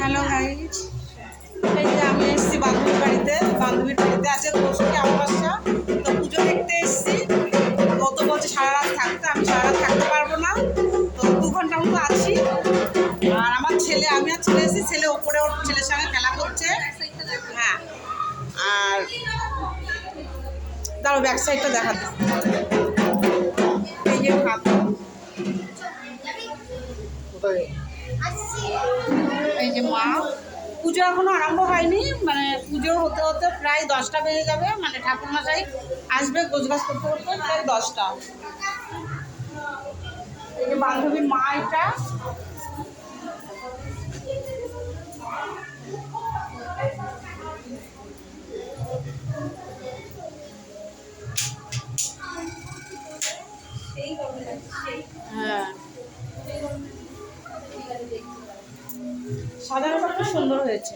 Hello guys, এই যে আমি এসেছি বান্ধবীর বাড়িতে আছে কৌশলী অমাবস্যা। তো পুজো দেখতে এসেছি। কত বলছে সারা রাত থাকতে, আমি সারা রাত থাকতে পারবো না। তো 2 ঘন্টা মতো আছি। আর আমার ছেলে, আমি আর ছেলে এসেছি, ছেলে ওপরে ওর ছেলের সঙ্গে খেলা করছে। হ্যাঁ, আর দাঁড়ো ব্যাক সাইডটা দেখাতে। এই যে এই যে মা, পুজো এখনো আরম্ভ হয়নি, মানে পুজো হতে হতে প্রায় 10টা বেজে যাবে। মানে ঠাকুরমশাই আসবে গোছগাছ করতে করতে প্রায় 10টা। এই যে বান্ধবীর মা, এটা হ্যাঁ, সাজানোটা খুব সুন্দর হয়েছে।